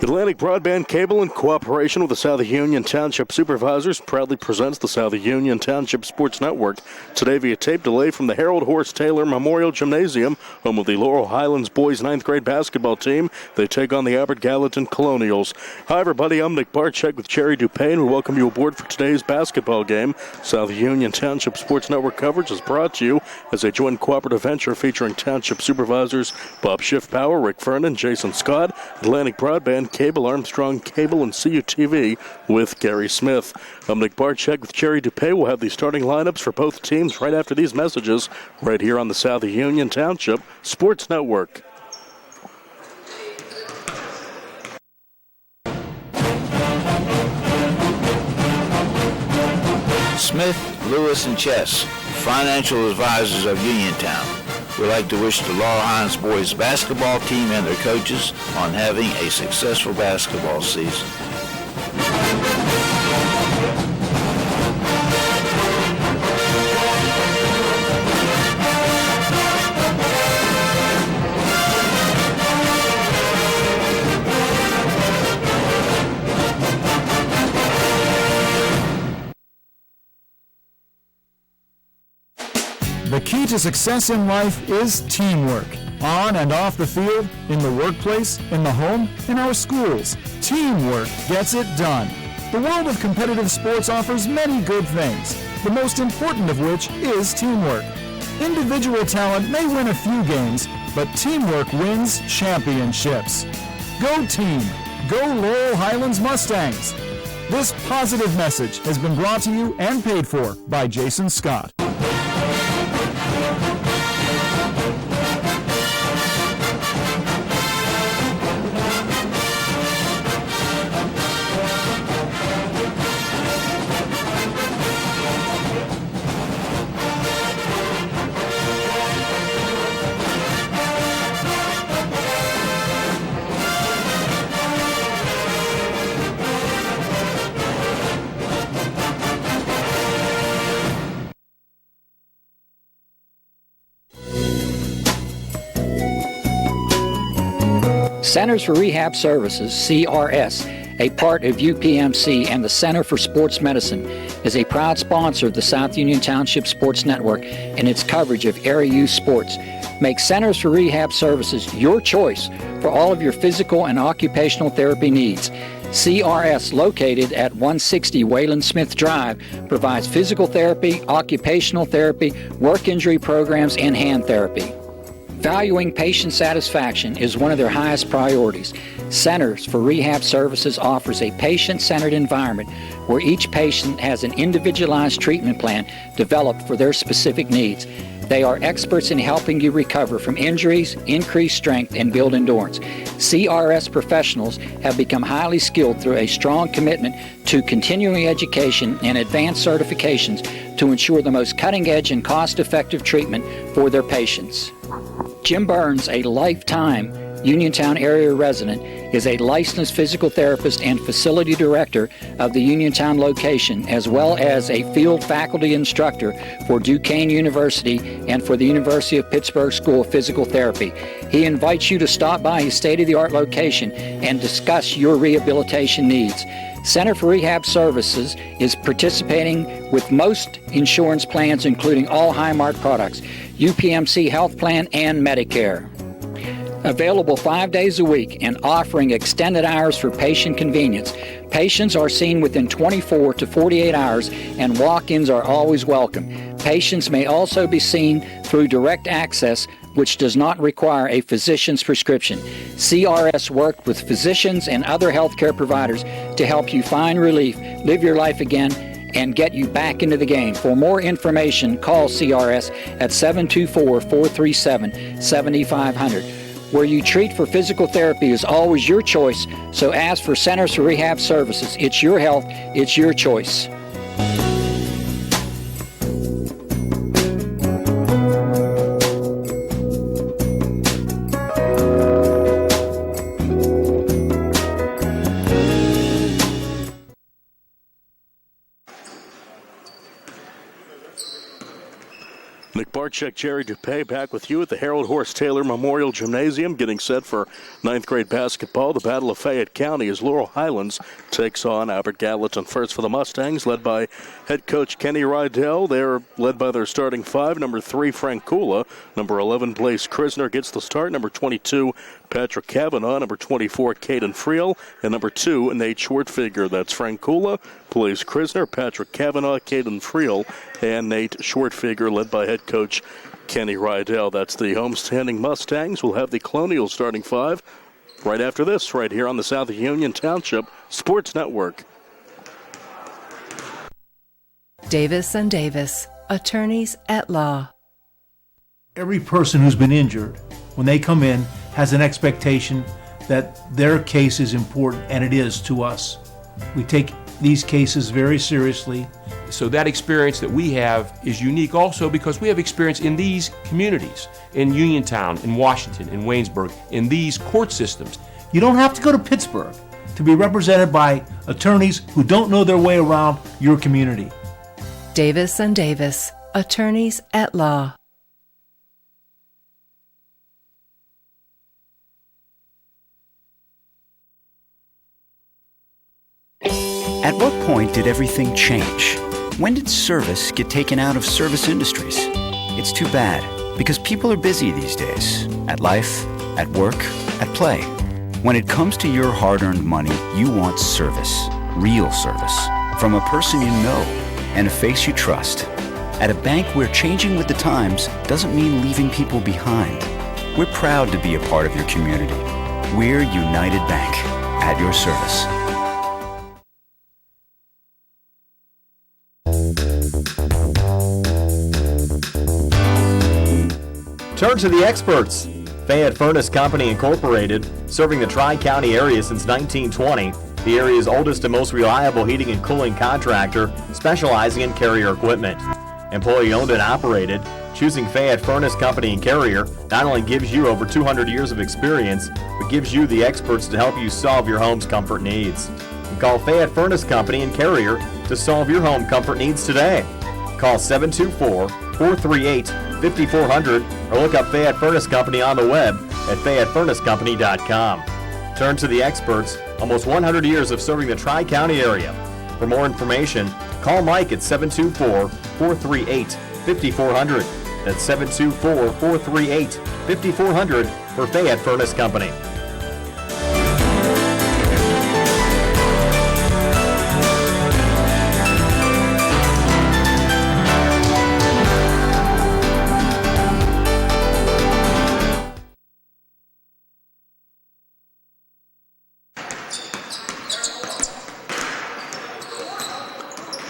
Atlantic Broadband Cable, in cooperation with the South Union Township Supervisors, proudly presents the South Union Township Sports Network. Today via tape delay from the Harold Horse Taylor Memorial Gymnasium, home of the Laurel Highlands boys 9th grade basketball team. They take on the Albert Gallatin Colonials. Hi everybody, I'm Nick Barczyk with Jerry Dupain. We welcome you aboard for today's basketball game. South Union Township Sports Network coverage is brought to you as a joint cooperative venture featuring Township Supervisors Bob Schiffbauer, Rick Vernon, Jason Scott, Atlantic Broadband Cable, Armstrong Cable, and CUTV with Gary Smith. I'm Nick Barczyk with Jerry Dupay. We'll have the starting lineups for both teams right after these messages right here on the South Union Township Sports Network. Smith, Lewis, and Chess, financial advisors of Uniontown. We'd like to wish the Laurel Highlands boys basketball team and their coaches on having a successful basketball season. The key to success in life is teamwork. On and off the field, in the workplace, in the home, in our schools. Teamwork gets it done. The world of competitive sports offers many good things, the most important of which is teamwork. Individual talent may win a few games, but teamwork wins championships. Go team! Go Laurel Highlands Mustangs! This positive message has been brought to you and paid for by Jason Scott. Centers for Rehab Services, CRS, a part of UPMC and the Center for Sports Medicine, is a proud sponsor of the South Union Township Sports Network and its coverage of area youth sports. Make Centers for Rehab Services your choice for all of your physical and occupational therapy needs. CRS, located at 160 Wayland Smith Drive, provides physical therapy, occupational therapy, work injury programs, and hand therapy. Valuing patient satisfaction is one of their highest priorities. Centers for Rehab Services offers a patient-centered environment where each patient has an individualized treatment plan developed for their specific needs. They are experts in helping you recover from injuries, increase strength, and build endurance. CRS professionals have become highly skilled through a strong commitment to continuing education and advanced certifications to ensure the most cutting-edge and cost-effective treatment for their patients. Jim Burns, a lifetime Uniontown area resident, is a licensed physical therapist and facility director of the Uniontown location, as well as a field faculty instructor for Duquesne University and for the University of Pittsburgh School of Physical Therapy. He invites you to stop by his state-of-the-art location and discuss your rehabilitation needs. Center for Rehab Services is participating with most insurance plans, including all Highmark products, UPMC Health Plan, and Medicare. Available 5 days a week and offering extended hours for patient convenience. Patients are seen within 24 to 48 hours and walk-ins are always welcome. Patients may also be seen through direct access, which does not require a physician's prescription. CRS worked with physicians and other healthcare providers to help you find relief, live your life again, and get you back into the game. For more information, call CRS at 724-437-7500. Where you treat for physical therapy is always your choice, so ask for Centers for Rehab Services. It's your health, it's your choice. Sport Check Jerry Dupay back with you at the Harold Horse Taylor Memorial Gymnasium, getting set for 9th grade basketball. The Battle of Fayette County as Laurel Highlands takes on Albert Gallatin. First for the Mustangs, led by head coach Kenny Rydell. They're led by their starting five. Number 3, Frank Kula. Number 11, Blaze Krisner gets the start. Number 22, Patrick Kavanaugh. Number 24, Caden Friel. And number 2, Nate Schwartfigure. That's Frank Kula, Blaze Krisner, Patrick Kavanaugh, Caden Friel, and Nate Schwartfigure, led by head coach Kenny Rydell. That's the homestanding Mustangs. We'll have the Colonials starting five right after this, right here on the South Union Township Sports Network. Davis & Davis, attorneys at law. Every person who's been injured, when they come in, has an expectation that their case is important, and it is to us. We take these cases very seriously. So that experience that we have is unique also because we have experience in these communities, in Uniontown, in Washington, in Waynesburg, in these court systems. You don't have to go to Pittsburgh to be represented by attorneys who don't know their way around your community. Davis & Davis, attorneys at law. At what point did everything change? When did service get taken out of service industries? It's too bad, because people are busy these days. At life, at work, at play. When it comes to your hard-earned money, you want service. Real service. From a person you know and a face you trust. At a bank where changing with the times doesn't mean leaving people behind. We're proud to be a part of your community. We're United Bank, at your service. Turn to the experts. Fayette Furnace Company Incorporated, serving the Tri-County area since 1920, the area's oldest and most reliable heating and cooling contractor, specializing in Carrier equipment. Employee owned and operated, choosing Fayette Furnace Company and Carrier not only gives you over 200 years of experience, but gives you the experts to help you solve your home's comfort needs. And call Fayette Furnace Company and Carrier to solve your home comfort needs today. Call 724-438-5400 or look up Fayette Furnace Company on the web at FayetteFurnaceCompany.com. Turn to the experts, almost 100 years of serving the Tri-County area. For more information, call Mike at 724-438-5400. That's 724-438-5400 for Fayette Furnace Company.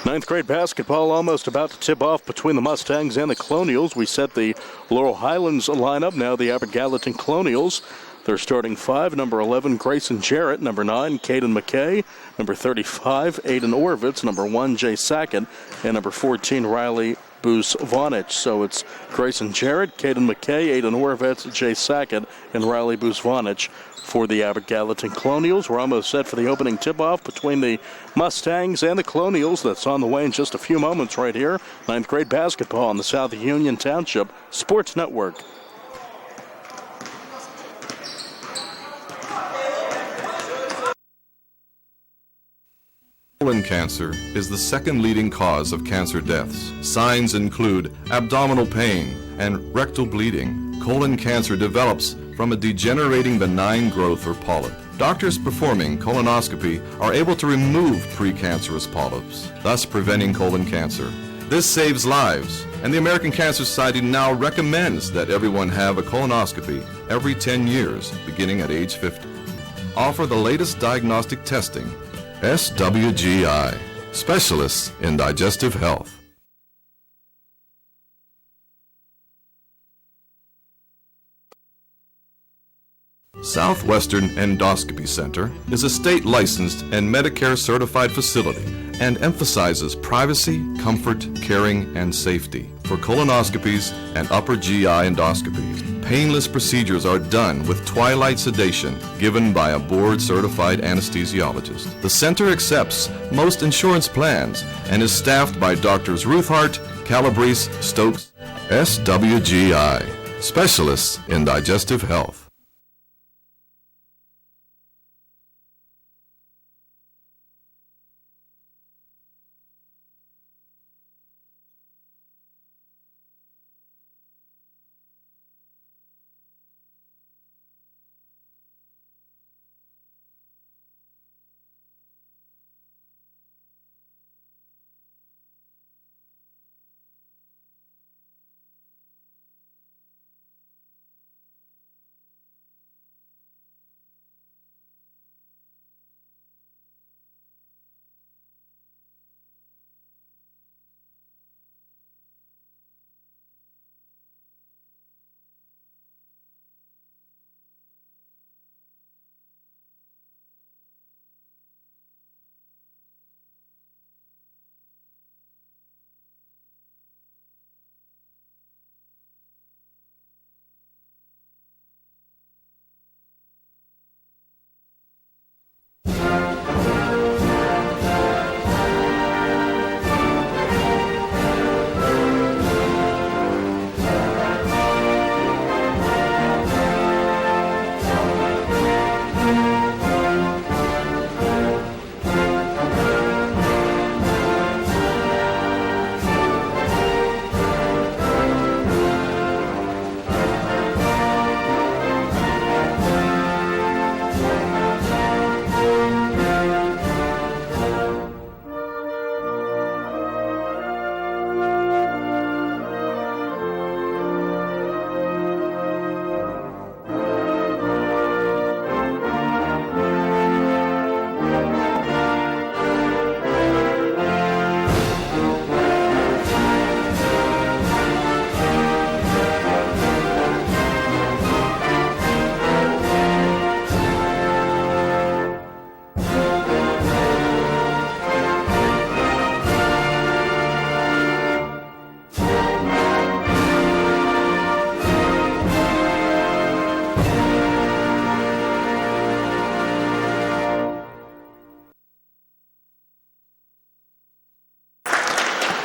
Ninth grade basketball almost about to tip off between the Mustangs and the Colonials. We set the Laurel Highlands lineup. Now the Albert Gallatin Colonials. They're starting five. Number 11, Grayson Jarrett. Number 9, Caden McKay. Number 35, Aiden Orvitz. Number 1, Jay Sackett. And number 14, Riley Boos Vonich. So it's Grayson Jarrett, Caden McKay, Aiden Orvitz, Jay Sackett, and Riley Boos Vonich for the Albert Gallatin Colonials. We're almost set for the opening tip-off between the Mustangs and the Colonials. That's on the way in just a few moments right here. Ninth grade basketball on the South Union Township Sports Network. Colon cancer is the second leading cause of cancer deaths. Signs include abdominal pain and rectal bleeding. Colon cancer develops from a degenerating benign growth or polyp. Doctors performing colonoscopy are able to remove precancerous polyps, thus preventing colon cancer. This saves lives, and the American Cancer Society now recommends that everyone have a colonoscopy every 10 years, beginning at age 50. Offer the latest diagnostic testing. SWGI, specialists in digestive health. Southwestern Endoscopy Center is a state-licensed and Medicare-certified facility and emphasizes privacy, comfort, caring, and safety for colonoscopies and upper GI endoscopies. Painless procedures are done with twilight sedation given by a board-certified anesthesiologist. The center accepts most insurance plans and is staffed by Doctors Ruthhart, Calabrese, Stokes. SWGI, specialists in digestive health.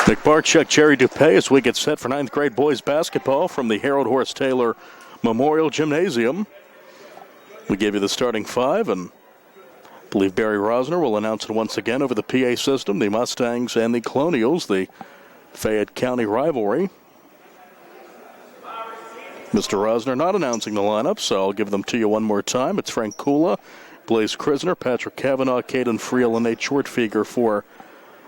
Nick Barczyk, Jerry Dupay as we get set for 9th grade boys basketball from the Harold Horse Taylor Memorial Gymnasium. We gave you the starting five, and I believe Barry Rosner will announce it once again over the PA system. The Mustangs and the Colonials, the Fayette County rivalry. Mr. Rosner not announcing the lineup, so I'll give them to you one more time. It's Frank Kula, Blaze Krisner, Patrick Kavanaugh, Caden Friel, and Nate Shortfeger for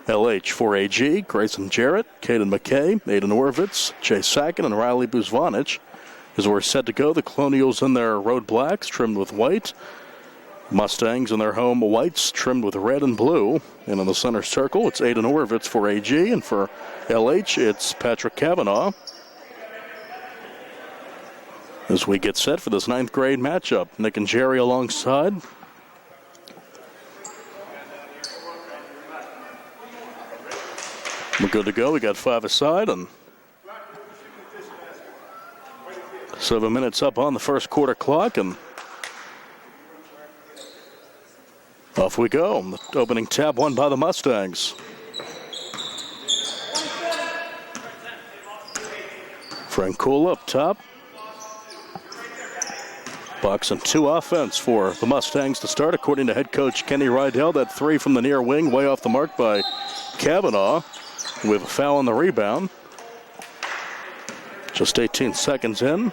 LH. For AG, Grayson Jarrett, Caden McKay, Aiden Orvitz, Jay Sackett, and Riley Buzvanich. As we're set to go, the Colonials in their road blacks trimmed with white. Mustangs in their home whites trimmed with red and blue. And in the center circle, it's Aiden Orvitz for AG, and for LH, it's Patrick Kavanaugh. As we get set for this 9th grade matchup, Nick and Jerry alongside. We're good to go. We got 5 aside, and 7 minutes up on the first quarter clock, and off we go. The opening tap won by the Mustangs. Frank Kula up top. Box and 2 offense for the Mustangs to start, according to head coach Kenny Rydell. That 3 from the near wing, way off the mark by Kavanaugh, with a foul on the rebound. Just 18 seconds in.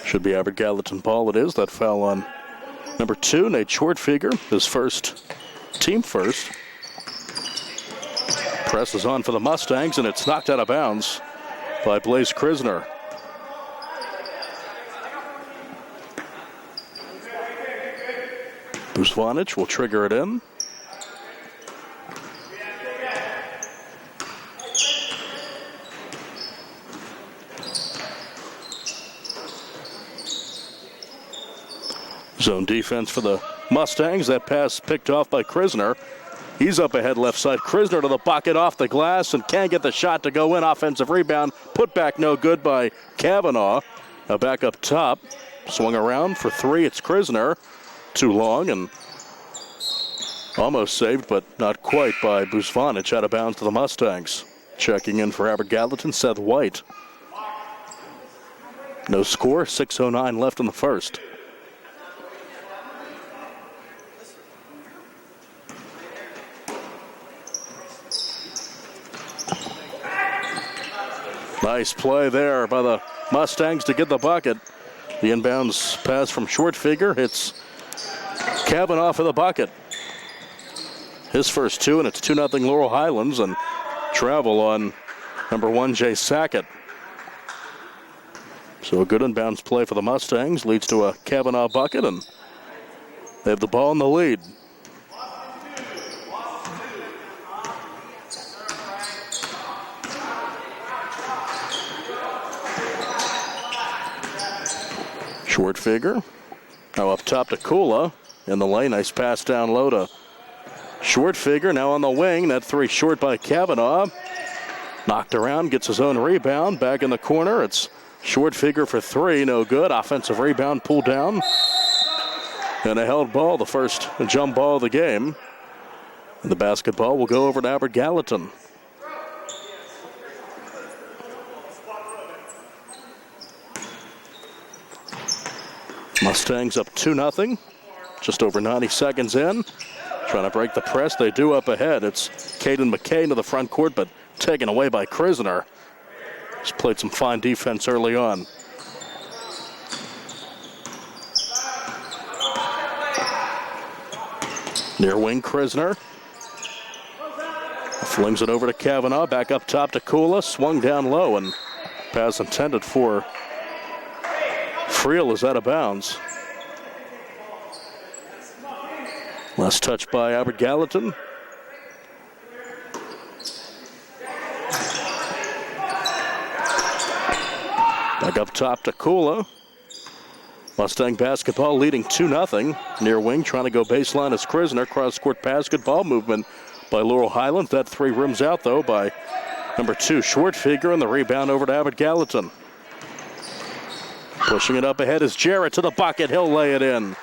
Should be Albert Gallatin ball. It is. That foul on number 2, Nate Shortfeger, his first, team first. Press is on for the Mustangs, and it's knocked out of bounds by Blaze Krisner. Buzvanich will trigger it in. Zone defense for the Mustangs. That pass picked off by Krisner. He's up ahead left side. Krisner to the bucket off the glass and can't get the shot to go in. Offensive rebound. Put back no good by Kavanaugh. Now back up top. Swung around for 3. It's Krisner. Too long, and Almost saved, but not quite by Busvanich, out of bounds to the Mustangs. Checking in for Abbott Gallatin, Seth White. No score, 6:09 left in the first. Nice play there by the Mustangs to get the bucket. The inbounds pass from short figure hits Kavanaugh for the bucket. His first two, and it's 2-0 Laurel Highlands, and travel on number 1, Jay Sackett. So a good inbounds play for the Mustangs leads to a Kavanaugh bucket, and they have the ball in the lead. Short figure. Now up top to Kula in the lane. Nice pass down low to short figure. Now on the wing. That three short by Kavanaugh. Knocked around, gets his own rebound. Back in the corner. It's short figure for three. No good. Offensive rebound pulled down. And a held ball, the first jump ball of the game. And the basketball will go over to Abbott Gallatin. Mustangs up 2-0. Just over 90 seconds in. Trying to break the press. They do up ahead. It's Caden McKay to the front court, but taken away by Krisner. He's played some fine defense early on. Near wing, Krisner. Flings it over to Kavanaugh. Back up top to Kula. Swung down low, and pass intended for Friel is out of bounds. Last touch by Abbott Gallatin. Back up top to Kula. Mustang basketball leading 2-0. Near wing trying to go baseline as Krisner. Cross-court basketball movement by Laurel Highlands. That three rims out though by number 2 short figure, and the rebound over to Abbott Gallatin. Pushing it up ahead is Jarrett to the bucket. He'll lay it in.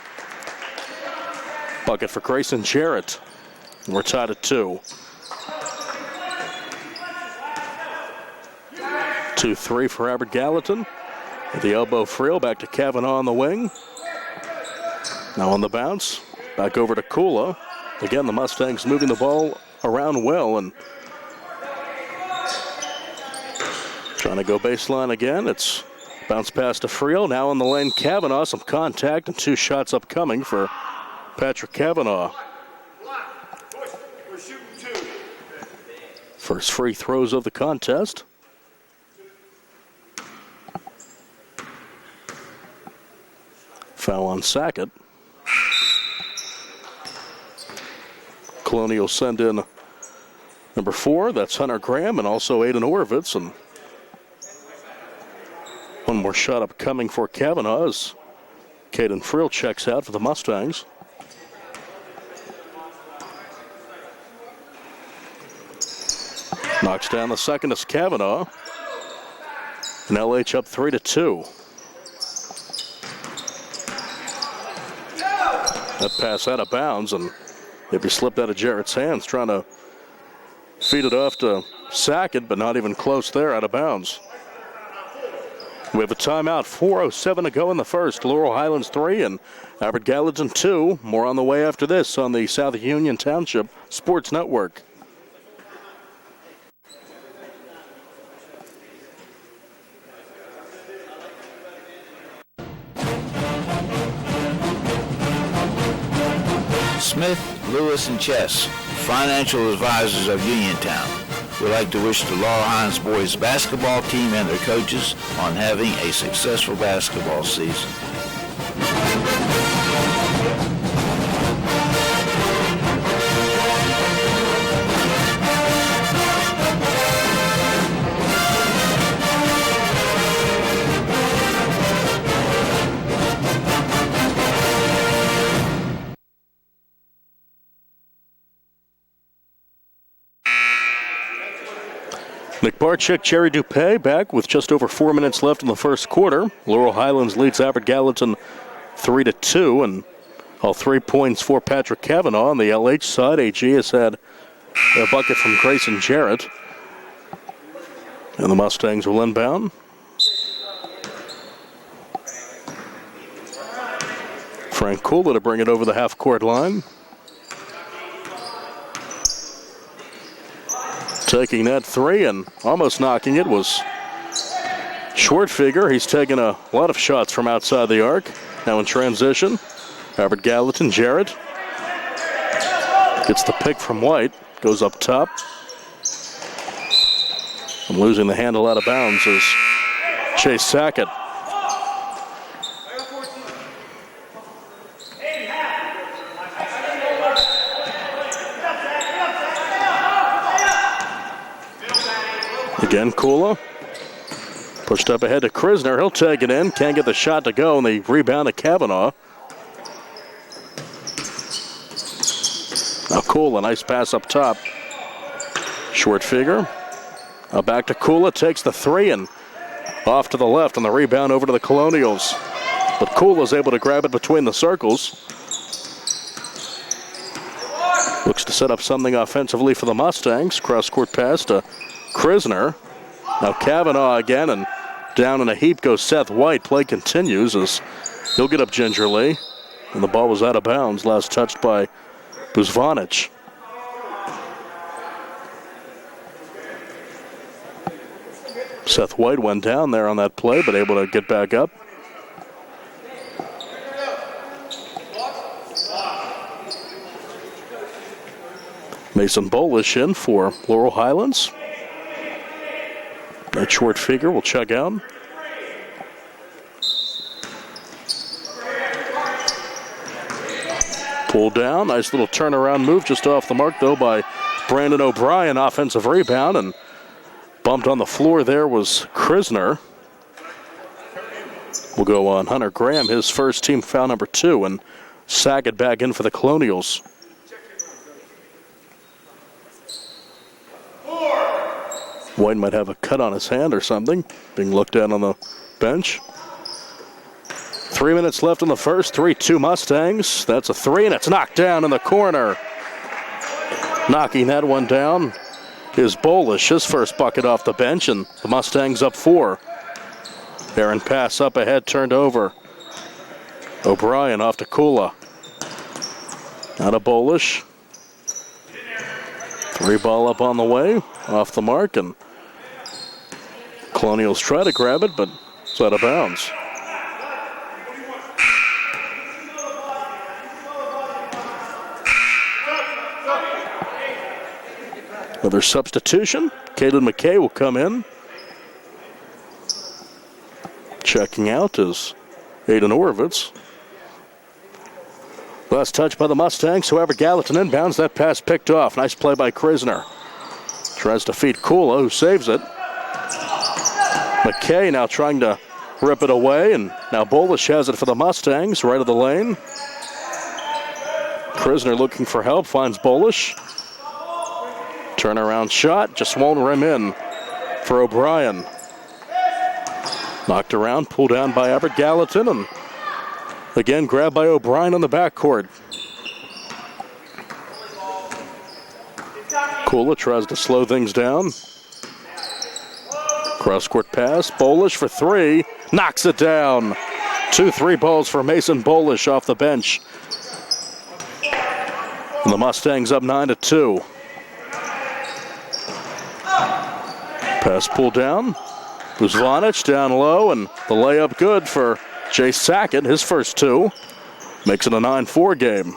Bucket for Grayson Jarrett. We're tied at 2. 2-3 for Abbott Gallatin. With the elbow Friel back to Kavanaugh on the wing. Now on the bounce. Back over to Kula. Again, the Mustangs moving the ball around well and trying to go baseline again. It's bounce pass to Friel. Now in the lane, Kavanaugh. Some contact and 2 shots upcoming for Patrick Kavanaugh. First free throws of the contest. Foul on Sackett. Colonial send in number 4. That's Hunter Graham, and also Aiden Orovitz. And one more shot upcoming for Kavanaugh as Caden Friel checks out for the Mustangs. Knocks down the second is Kavanaugh. And LH up 3-2. That pass out of bounds, and maybe slipped out of Jarrett's hands, trying to feed it off to Sackett, but not even close there, out of bounds. We have a timeout, 4:07 to go in the first. Laurel Highlands 3 and Abbott Gallatin 2. More on the way after this on the South Union Township Sports Network. Smith, Lewis, and Chess, financial advisors of Uniontown, would like to wish the Laurel Highlands boys basketball team and their coaches on having a successful basketball season. Nick Barczyk, Jerry Dupay back with just over 4 minutes left in the first quarter. Laurel Highlands leads Abbott Gallatin 3-2, and All 3 points for Patrick Kavanaugh. On the LH side, AG has had a bucket from Grayson Jarrett. And the Mustangs will inbound. Frank Kula to bring it over the half-court line. Taking that three and almost knocking it was Schwartfigger. He's taken a lot of shots from outside the arc. Now in transition, Albert Gallatin, Jarrett. Gets the pick from White. Goes up top. And losing the handle out of bounds is Chase Sackett. Again, Kula. Pushed up ahead to Krisner. He'll take it in. Can't get the shot to go, and the rebound to Kavanaugh. Now Kula, nice pass up top. Short figure. Now back to Kula, takes the three and off to the left on the rebound over to the Colonials. But Kula's able to grab it between the circles. Looks to set up something offensively for the Mustangs. Cross-court pass to Krisner. Now Kavanaugh again, and down in a heap goes Seth White. Play continues as he'll get up gingerly. And the ball was out of bounds, last touched by Buzvanic. Seth White went down there on that play, but able to get back up. Mason Bolish in for Laurel Highlands. That short figure will check out. Pulled down. Nice little turnaround move just off the mark, though, by Brandon O'Brien. Offensive rebound, and bumped on the floor there was Krisner. We'll go on Hunter Graham, his first team foul number 2, and Sackett back in for the Colonials. White might have a cut on his hand or something, being looked at on the bench. 3 minutes left in the first, 3-2 Mustangs. That's a three, and it's knocked down in the corner. Knocking that one down is Bolish, his first bucket off the bench, and the Mustangs up 4. Aaron pass up ahead, turned over. O'Brien off to Kula. Out of Bolish. 3 ball up on the way, off the mark, and Colonials try to grab it, but it's out of bounds. Another substitution. Caitlin McKay will come in. Checking out is Aiden Orovitz. Last touch by the Mustangs. However, Gallatin inbounds. That pass picked off. Nice play by Krisner. Tries to feed Kula, who saves it. McKay now trying to rip it away, and now Bolish has it for the Mustangs, right of the lane. Krisner looking for help, finds Bolish. Turnaround shot, just won't rim in for O'Brien. Knocked around, pulled down by Albert Gallatin, and again grabbed by O'Brien on the backcourt. Kula tries to slow things down. Cross-court pass, Bolish for 3, knocks it down. 2 3 balls for Mason Bolish off the bench. And the Mustangs up 9-2. Pass pulled down. Buzvanic down low, and the layup good for Jay Sackett, his first 2. Makes it a 9-4 game.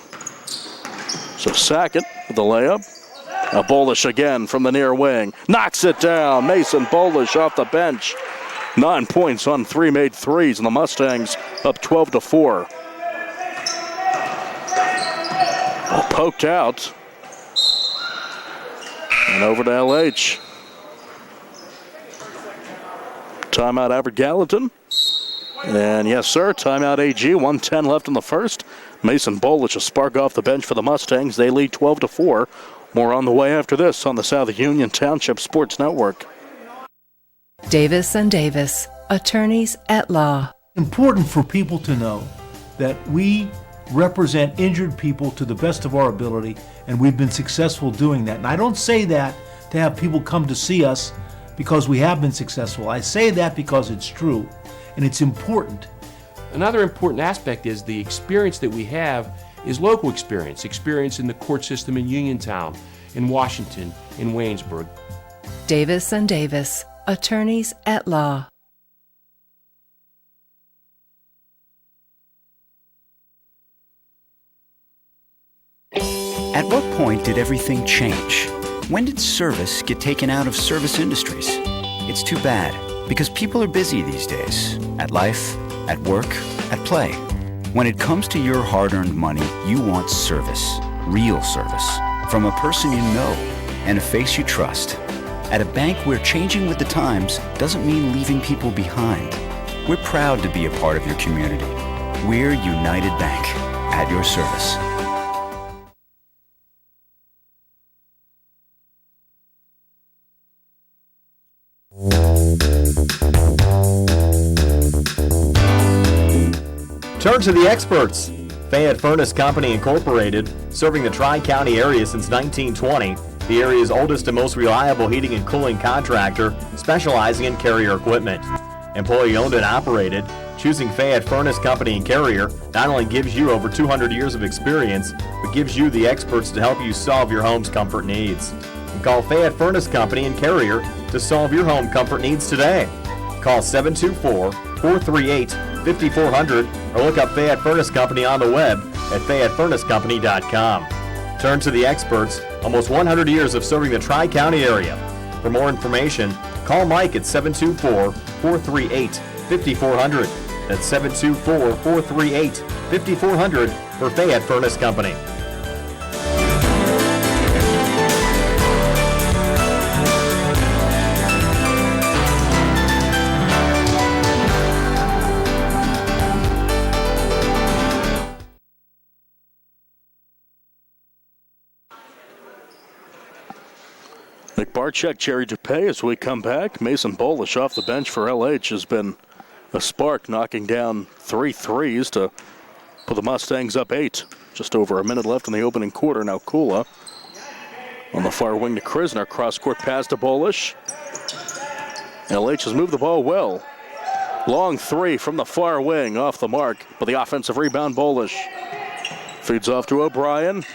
So Sackett with the layup. Now Bolish again from the near wing. Knocks it down. Mason Bolish off the bench. 9 points on 3 made threes, and the Mustangs up 12-4. Well, poked out. And over to LH. Timeout Albert Gallatin. And yes, sir, timeout AG. 1:10 left in the first. Mason Bolish a spark off the bench for the Mustangs. They lead 12-4. More on the way after this on the South Union Township Sports Network. Davis and Davis, attorneys at law. Important for people to know that we represent injured people to the best of our ability, and we've been successful doing that. And I don't say that to have people come to see us because we have been successful. I say that because it's true, and it's important. Another important aspect is the experience that we have is local experience in the court system in Uniontown, in Washington, in Waynesburg. Davis and Davis, attorneys at law. At what point did everything change? When did service get taken out of service industries? It's too bad, because people are busy these days. At life, at work, at play. When it comes to your hard-earned money, you want service. Real service. From a person you know and a face you trust. At a bank where changing with the times doesn't mean leaving people behind. We're proud to be a part of your community. We're United Bank, at your service. Turn to the experts. Fayette Furnace Company Incorporated, serving the Tri-County area since 1920, the area's oldest and most reliable heating and cooling contractor, specializing in Carrier equipment. Employee owned and operated, choosing Fayette Furnace Company and Carrier not only gives you over 200 years of experience, but gives you the experts to help you solve your home's comfort needs. Call Fayette Furnace Company and Carrier to solve your home comfort needs today. Call 724-438-5400 or look up Fayette Furnace Company on the web at FayetteFurnaceCompany.com. Turn to the experts, almost 100 years of serving the Tri-County area. For more information, call Mike at 724-438-5400. That's 724-438-5400 for Fayette Furnace Company. Nick Barczyk, Jerry DuPay as we come back. Mason Bolish off the bench for LH has been a spark, knocking down 3 threes to put the Mustangs up 8. Just over a minute left in the opening quarter. Now Kula on the far wing to Krisner. Cross-court pass to Bolish. LH has moved the ball well. Long 3 from the far wing off the mark, but the offensive rebound, Bolish. Feeds off to O'Brien.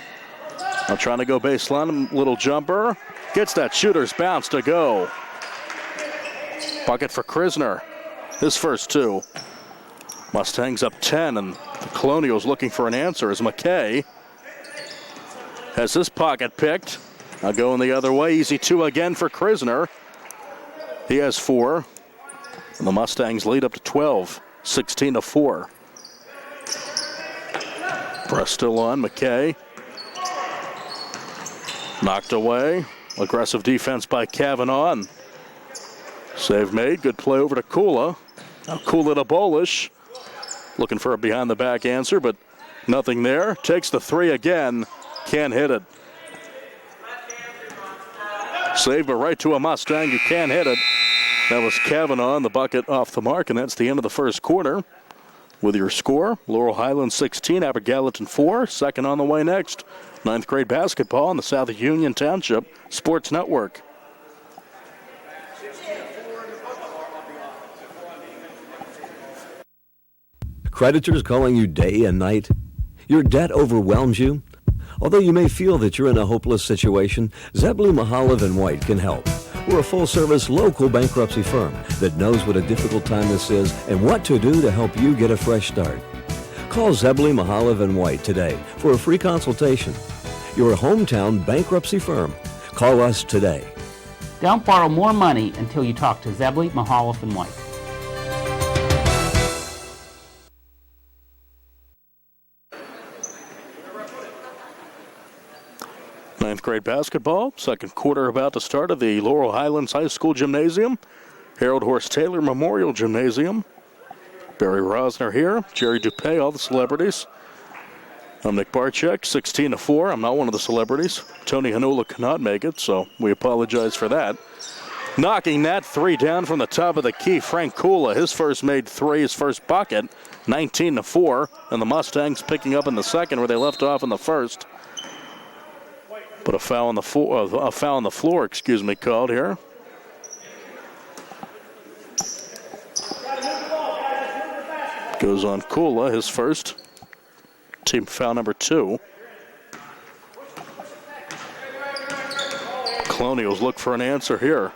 Now trying to go baseline, little jumper. Gets that shooter's bounce to go. Bucket for Krisner. His first 2. Mustangs up 10, and the Colonials looking for an answer as McKay has his pocket picked. Now going the other way. Easy 2 again for Krisner. He has 4. And the Mustangs lead up to 12, 16-4. Press still on. McKay. Knocked away. Aggressive defense by Kavanaugh. Save made. Good play over to Kula. Now Kula to Bolish. Looking for a behind-the-back answer, but nothing there. Takes the 3 again. Can't hit it. Save, but right to a Mustang. You can't hit it. That was Kavanaugh, the bucket off the mark, and that's the end of the first quarter. With your score, Laurel Highlands 16, Gallatin 4. Second on the way next. 9th grade basketball on the South Union Township Sports Network. Creditors calling you day and night? Your debt overwhelms you? Although you may feel that you're in a hopeless situation, Zebley, Mahalev & White can help. We're a full-service local bankruptcy firm that knows what a difficult time this is and what to do to help you get a fresh start. Call Zebley, Mahalev & White today for a free consultation. Your hometown bankruptcy firm. Call us today. Don't borrow more money until you talk to Zebley, Mahalev & White. Ninth grade basketball, second quarter about to start at the Laurel Highlands High School Gymnasium, Harold Horse Taylor Memorial Gymnasium. Barry Rosner here, Jerry DuPay, all the celebrities. I'm Nick Barczyk, 16-4. I'm not one of the celebrities. Tony Hanula cannot make it, so we apologize for that. Knocking that three down from the top of the key, Frank Kula, his first made three, his first bucket, 19-4, and the Mustangs picking up in the second where they left off in the first. But a foul on the floor, called here. Goes on Kula, his first. Team foul number 2. Colonials look for an answer here.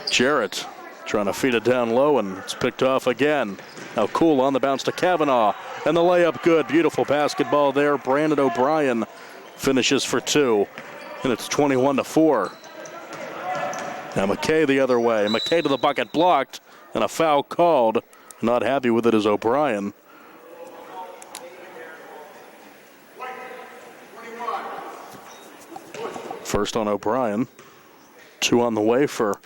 Jarrett trying to feed it down low, and it's picked off again. Now Kula on the bounce to Kavanaugh, and the layup good. Beautiful basketball there. Brandon O'Brien finishes for 2, and it's 21-4. Now McKay the other way. McKay to the bucket, blocked, and a foul called. Not happy with it is O'Brien. First on O'Brien. 2 on the way for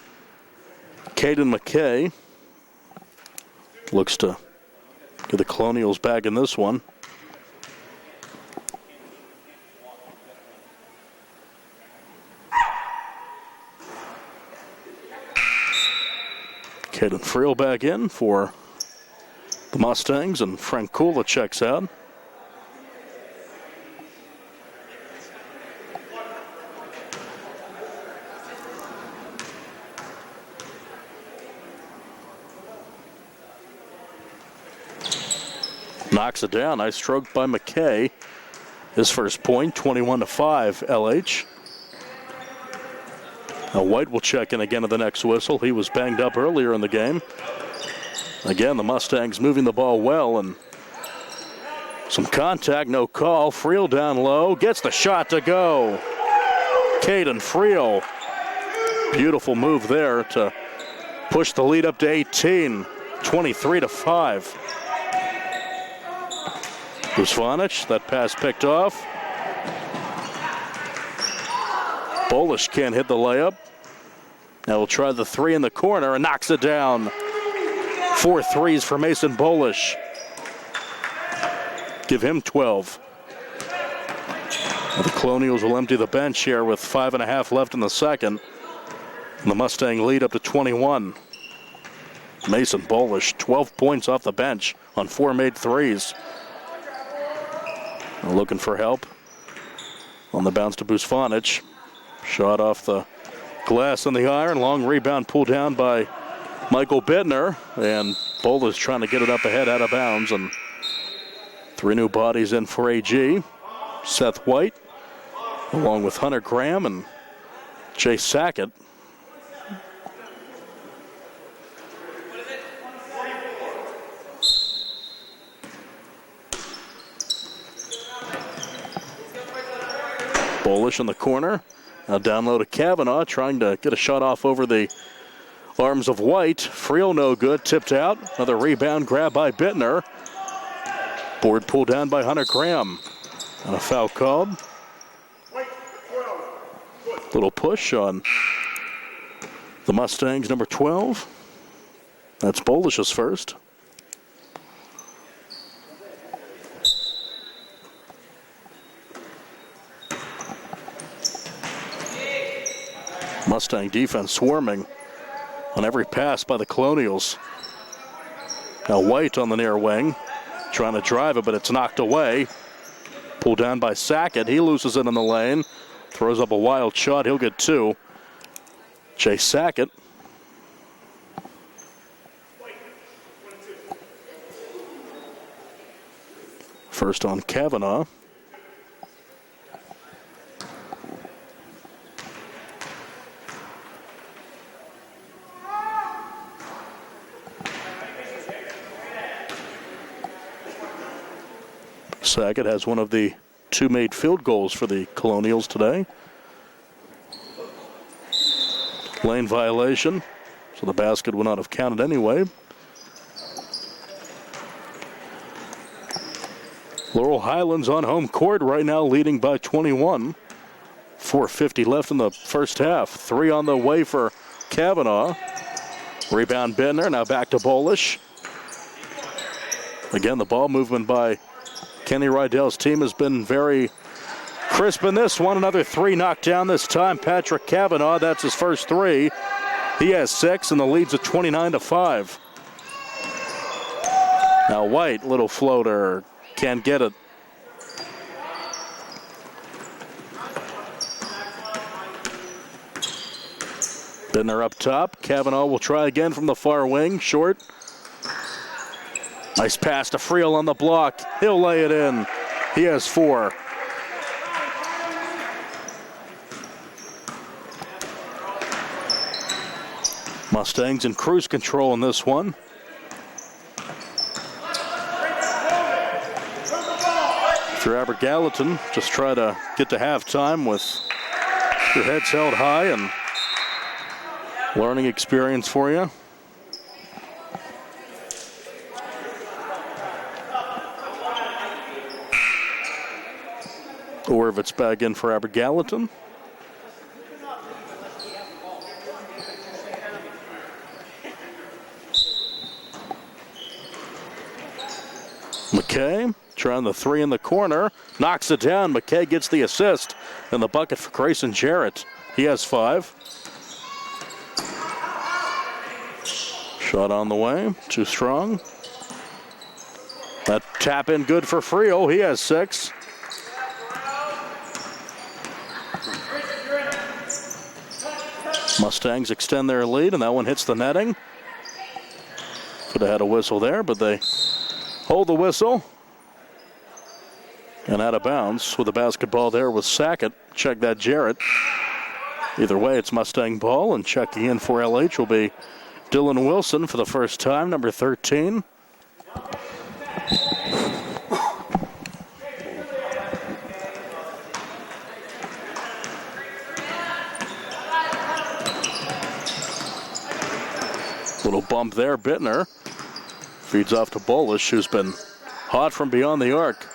Caden McKay. Looks to get the Colonials back in this one. Caden Friel back in for the Mustangs, and Frank Kula checks out. Knocks it down. Nice stroke by McKay. His first point, 21-5 LH. Now White will check in again at the next whistle. He was banged up earlier in the game. Again, the Mustangs moving the ball well, and some contact, no call. Friel down low, gets the shot to go. Caden Friel. Beautiful move there to push the lead up to 18, 23-5. Busvanich, that pass picked off. Bolish can't hit the layup. Now we'll try the three in the corner and knocks it down. 4 threes for Mason Bolish. Give him 12. Now the Colonials will empty the bench here with 5.5 left in the second. And the Mustang lead up to 21. Mason Bolish, 12 points off the bench on 4 made threes. They're looking for help. On the bounce to Busvanich. Shot off the glass in the iron. Long rebound pulled down by Michael Bittner. And Bolish trying to get it up ahead out of bounds. And 3 new bodies in for AG. Seth White, along with Hunter Graham and Jay Sackett. Bolish in the corner. Now down low to Kavanaugh, trying to get a shot off over the arms of White. Friel no good, tipped out. Another rebound grab by Bittner. Board pulled down by Hunter Graham. And a foul called. Little push on the Mustangs, number 12. That's Bolish's first. Mustang defense swarming on every pass by the Colonials. Now White on the near wing, trying to drive it, but it's knocked away. Pulled down by Sackett. He loses it in the lane. Throws up a wild shot. He'll get 2. Jay Sackett. First on Kavanaugh. Sackett has one of the 2 made field goals for the Colonials today. Lane violation, so the basket would not have counted anyway. Laurel Highlands on home court right now, leading by 21. 4:50 left in the first half. 3 on the way for Kavanaugh. Rebound Bittner, now back to Bolish. Again, the ball movement by Kenny Rydell's team has been very crisp in this one. Another 3 knocked down this time. Patrick Kavanaugh, that's his first 3. He has 6, and the lead's at 29-5. Now White, little floater, can't get it. Bittner up top. Cavanaugh will try again from the far wing. Short. Nice pass to Friel on the block. He'll lay it in. He has 4. Mustangs in cruise control in this one. If you're Aber Gallatin, just try to get to halftime with your heads held high, and learning experience for you. Or if it's back in for Aber Gallatin. McKay trying the 3 in the corner. Knocks it down. McKay gets the assist. And the bucket for Grayson Jarrett. He has 5. Shot on the way. Too strong. That tap in good for Friel. He has 6. Mustangs extend their lead, and that one hits the netting. Could have had a whistle there, but they hold the whistle. And out of bounds with the basketball there was Sackett. Check that, Jarrett. Either way, it's Mustang ball, and checking in for LH will be Dylan Wilson for the first time, number 13. Little bump there, Bittner. Feeds off to Bolish, who's been hot from beyond the arc.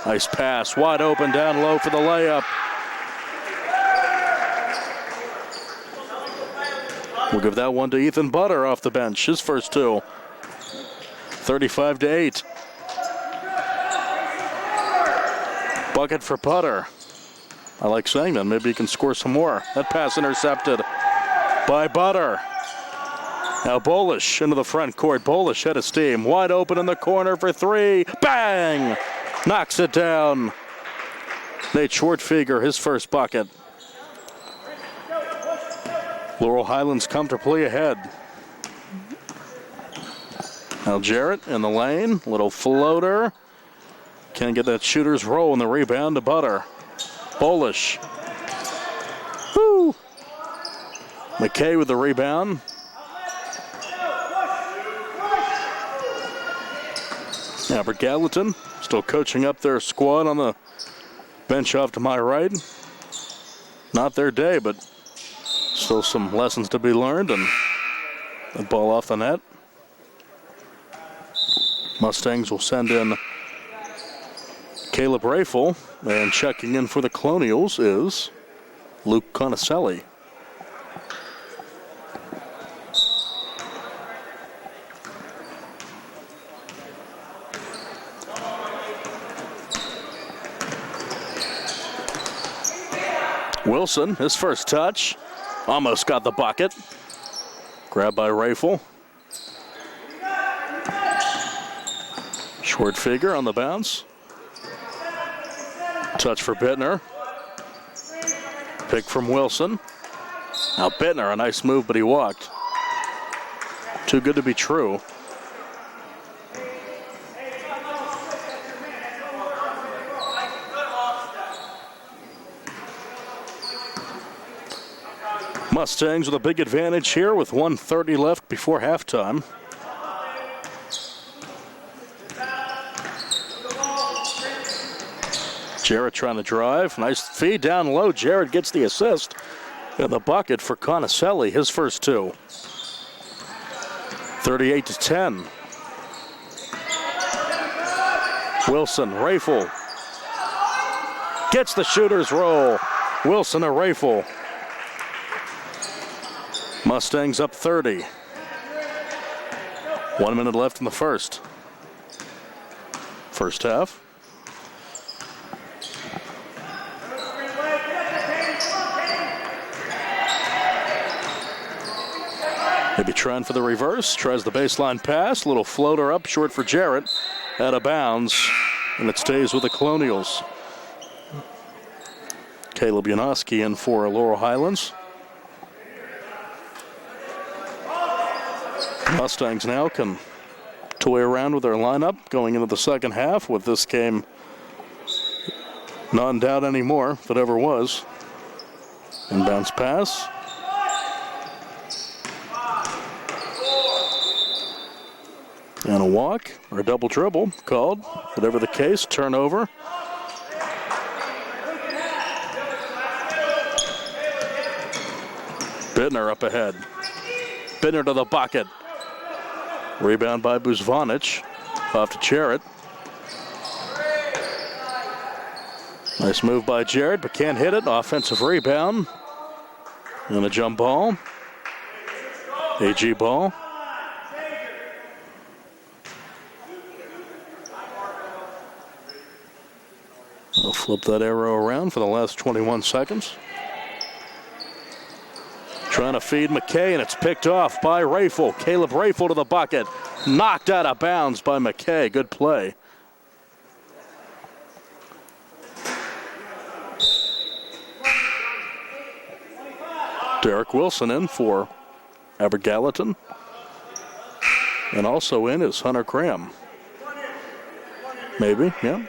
Nice pass, wide open down low for the layup. We'll give that one to Ethan Butter off the bench, his first 2. 35-8. Bucket for Butter. I like saying that. Maybe he can score some more. That pass intercepted by Butter. Now Bolish into the front court. Bolish head of steam. Wide open in the corner for 3. Bang! Knocks it down. Nate Schwartfeger, his first bucket. Laurel Highlands comfortably ahead. Now Jarrett in the lane. Little floater. Can't get that shooter's roll, and the rebound to Butter. Bolish. Woo! McKay with the rebound. Aber Gallatin still coaching up their squad on the bench off to my right. Not their day, but still some lessons to be learned, and the ball off the net. Mustangs will send in Caleb Rafel, and checking in for the Colonials is Luke Conaselli. Wilson, his first touch, almost got the bucket. Grabbed by Rafel. Schwartfeger on the bounce. Touch for Bittner. Pick from Wilson. Now Bittner, a nice move, but he walked. Too good to be true. Mustangs with a big advantage here with 1:30 left before halftime. Jarrett trying to drive. Nice feed down low. Jarrett gets the assist. And the bucket for Conaselli, his first 2. 38-10. Wilson, Rafel. Gets the shooter's roll. Wilson, a Rafel. Mustangs up 30. 1 minute left in the first. First half. Maybe trying for the reverse. Tries the baseline pass. Little floater up short for Jarrett. Out of bounds. And it stays with the Colonials. Caleb Janoski in for Laurel Highlands. Mustangs now can toy around with their lineup going into the second half with this game not in doubt anymore, if it ever was. Inbounds pass. And a walk or a double dribble called. Whatever the case, turnover. Bittner up ahead. Bittner to the bucket. Rebound by Buzvanic. Off to Jarrett. Nice move by Jarrett, but can't hit it. Offensive rebound. And a jump ball. AG ball. We'll flip that arrow around for the last 21 seconds. Trying to feed McKay, and it's picked off by Rafel. Caleb Rafel to the bucket. Knocked out of bounds by McKay. Good play. Derek Wilson in for Everett Gallatin. And also in is Hunter Graham. Maybe, yeah.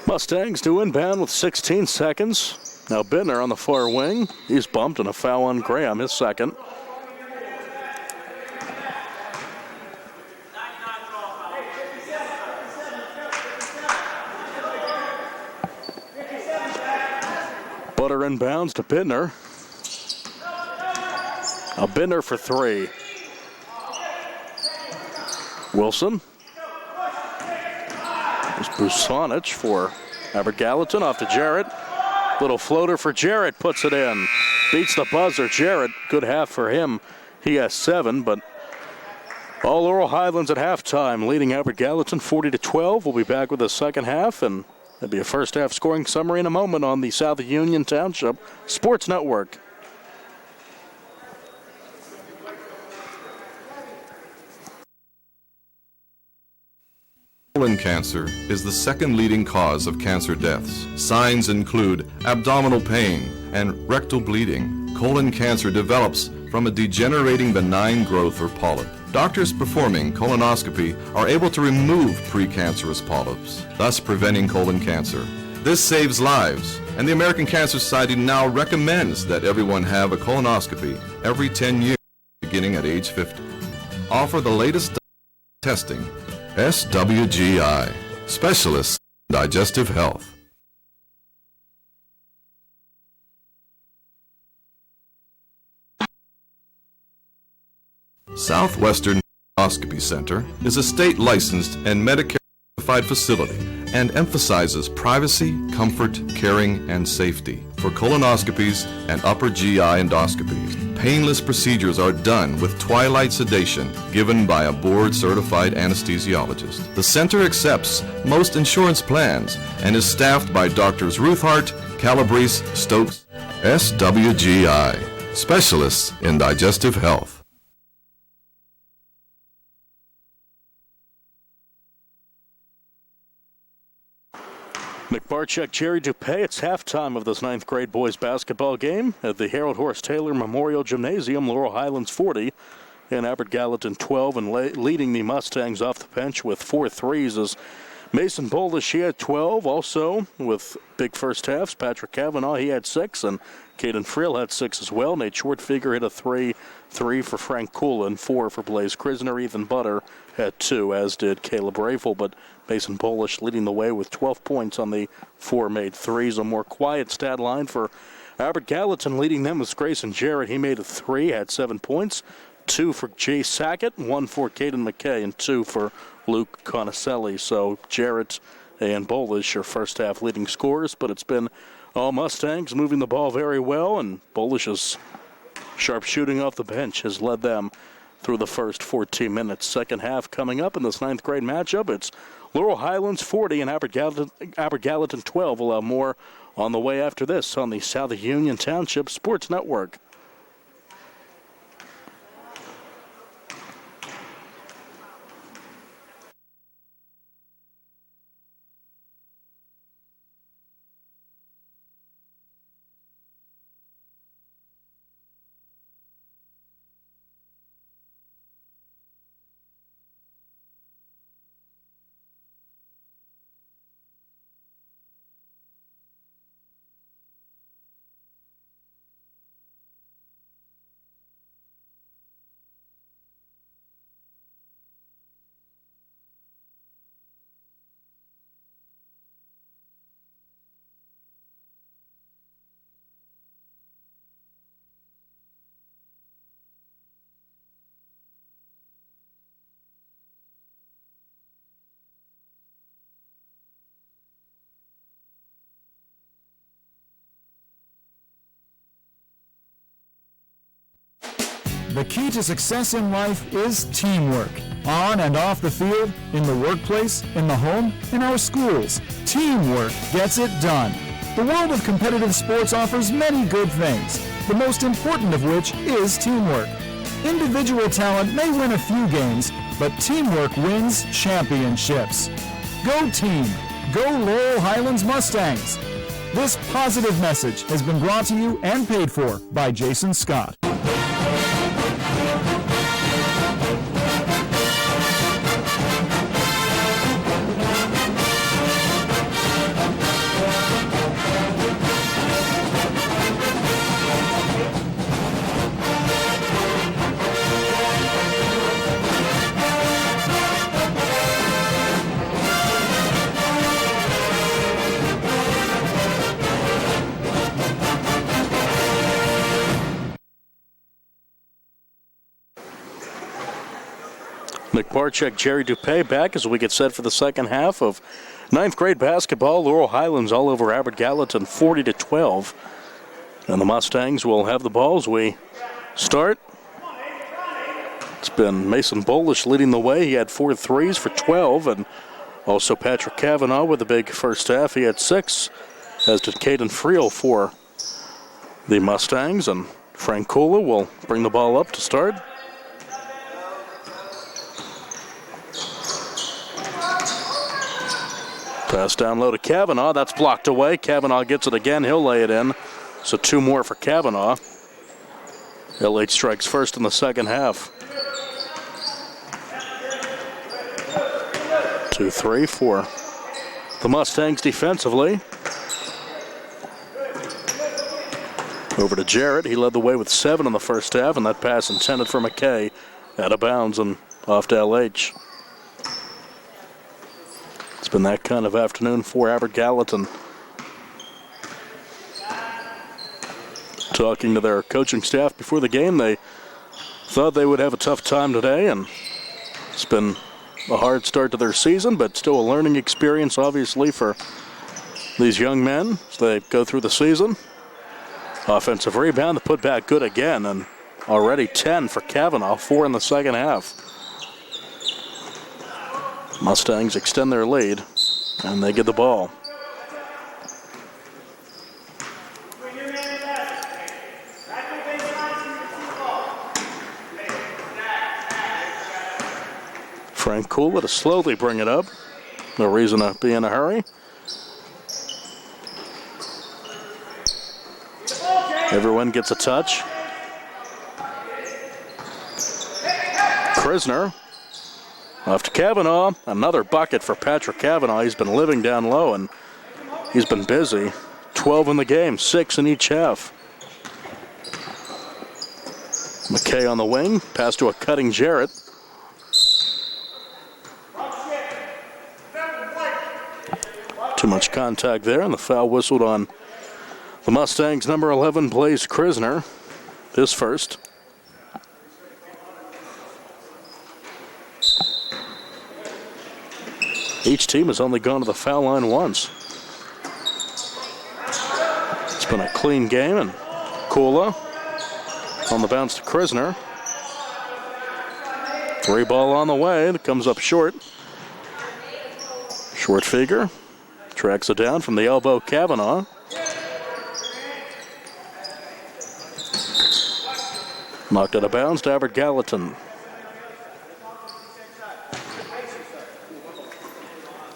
Mustangs to inbound with 16 seconds. Now Bittner on the far wing. He's bumped and a foul on Graham, his second. Butter inbounds to Bittner. A Bittner for three. Wilson. There's Buzvanic for Everett Gallatin. Off to Jarrett. Little floater for Jarrett. Puts it in. Beats the buzzer. Jarrett, good half for him. He has 7, but all Laurel Highlands at halftime, leading Everett Gallatin 40-12. We'll be back with the second half, and that'll be a first half scoring summary in a moment on the South Union Township Sports Network. Colon cancer is the second leading cause of cancer deaths. Signs include abdominal pain and rectal bleeding. Colon cancer develops from a degenerating benign growth or polyp. Doctors performing colonoscopy are able to remove precancerous polyps, thus preventing colon cancer. This saves lives, and the American Cancer Society now recommends that everyone have a colonoscopy every 10 years, beginning at age 50. Offer the latest testing. SWGI, Specialists in Digestive Health. Southwestern Colonoscopy Center is a state-licensed and Medicare-certified facility and emphasizes privacy, comfort, caring, and safety for colonoscopies and upper GI endoscopies. Painless procedures are done with twilight sedation given by a board-certified anesthesiologist. The center accepts most insurance plans and is staffed by Doctors Ruthhart, Calabrese, Stokes, SWGI, Specialists in Digestive Health. McBarchek, Jerry Dupay. It's halftime of this 9th grade boys basketball game at the Harold Horse Taylor Memorial Gymnasium. Laurel Highlands 40 and Everett Gallatin 12, and leading the Mustangs off the bench with 4 threes is Mason Bolish. He had 12 also with big first halves. Patrick Cavanaugh, he had 6, and Caden Friel had 6 as well. Nate Shortfigure hit a 3 for Frank Coolin, 4 for Blaze Krisner. Ethan Butter had 2, as did Caleb Rafel, but Mason Polish leading the way with 12 points on the 4 made threes. A more quiet stat line for Everett Gallatin. Leading them was Grayson Jarrett. He made a 3, had 7 points. 2 for Jay Sackett, 1 for Caden McKay, and 2 for Luke Conicelli. So Jarrett and Bolish are first half leading scorers, but it's been all Mustangs moving the ball very well, and Bolish's sharp shooting off the bench has led them through the first 14 minutes. Second half coming up in this 9th grade matchup. It's Laurel Highlands 40 and Aber Gallatin 12. We'll have more on the way after this on the South Union Township Sports Network. The key to success in life is teamwork. On and off the field, in the workplace, in the home, in our schools. Teamwork gets it done. The world of competitive sports offers many good things, the most important of which is teamwork. Individual talent may win a few games, but teamwork wins championships. Go team! Go Laurel Highlands Mustangs! This positive message has been brought to you and paid for by Jason Scott. Nick Barczyk, Jerry Dupay back as we get set for the second half of 9th grade basketball. Laurel Highlands all over Aber Gallatin 40-12. And the Mustangs will have the ball as we start. It's been Mason Bolish leading the way. He had 4 threes for 12. And also Patrick Kavanaugh with a big first half. He had 6, as did Caden Friel for the Mustangs. And Frank Kula will bring the ball up to start. Pass down low to Kavanaugh. That's blocked away. Kavanaugh gets it again. He'll lay it in. So 2 more for Kavanaugh. LH strikes first in the second half. 2-3 for the Mustangs defensively. Over to Jarrett. He led the way with 7 in the first half, and that pass intended for McKay out of bounds and off to LH. It's been that kind of afternoon for Aber Gallatin. Talking to their coaching staff before the game, they thought they would have a tough time today, and it's been a hard start to their season, but still a learning experience, obviously, for these young men as they go through the season. Offensive rebound, the putback good again, and already 10 for Kavanaugh, 4 in the second half. Mustangs extend their lead, and they get the ball. Frank Kula to slowly bring it up. No reason to be in a hurry. Everyone gets a touch. Krisner off to Kavanaugh. Another bucket for Patrick Kavanaugh. He's been living down low, and he's been busy. 12 in the game, 6 in each half. McKay on the wing. Pass to a cutting Jarrett. Too much contact there, and the foul whistled on the Mustangs. Number 11, Blaze Krisner. His first. Each team has only gone to the foul line once. It's been a clean game, and Kula on the bounce to Krisner. 3 ball on the way. That comes up short. Short figure. Tracks it down from the elbow, Kavanaugh. Knocked out of bounds to Albert Gallatin.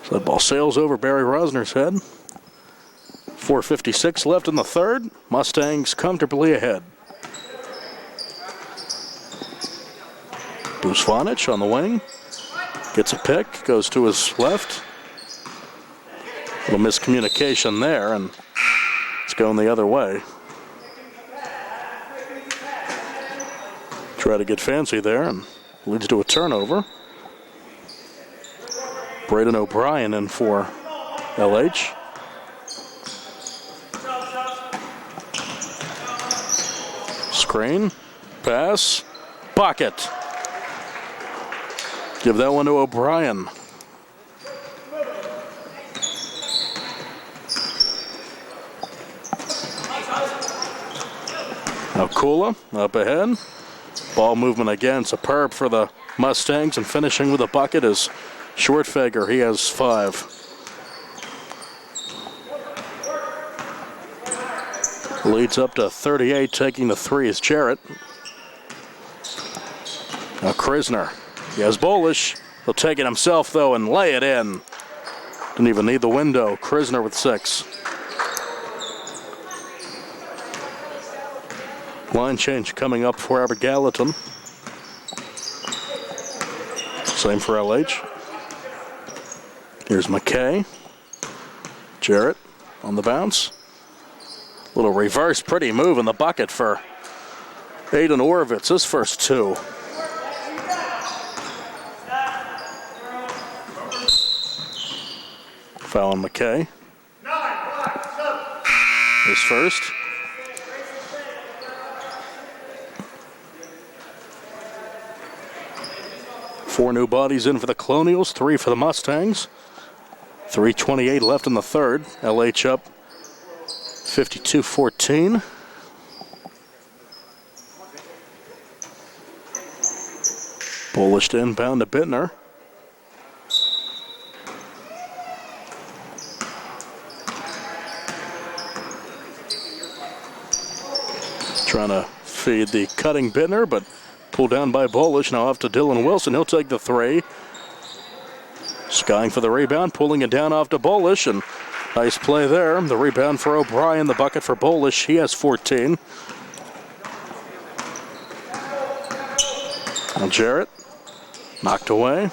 So that ball sails over Barry Rosner's head. 4:56 left in the third. Mustangs comfortably ahead. Bruce Vonich on the wing. Gets a pick, goes to his left. A little miscommunication there, and it's going the other way. Try to get fancy there, and leads to a turnover. Braden O'Brien in for LH. Screen, pass, bucket. Give that one to O'Brien. Now Kula up ahead. Ball movement again, superb for the Mustangs, and finishing with a bucket is Shortfeger. He has 5. Leads up to 38, taking the 3 is Jarrett. Now Krisner. He has Bolish. He'll take it himself, though, and lay it in. Didn't even need the window. Krisner with 6. Line change coming up for Albert Gallatin. Same for LH. Here's McKay. Jarrett on the bounce. Little reverse, pretty move in the bucket for Aiden Orovitz, his first 2. Foul on McKay. His first. Four new bodies in for the Colonials, 3 for the Mustangs. 3:28 left in the third. LH up 52-14. Bolish to inbound to Bittner. Trying to feed the cutting Bittner, but pulled down by Bolish. Now off to Dylan Wilson. He'll take the 3. Skying for the rebound, pulling it down off to Bolish, and nice play there. The rebound for O'Brien, the bucket for Bolish. He has 14. Now Jarrett, knocked away.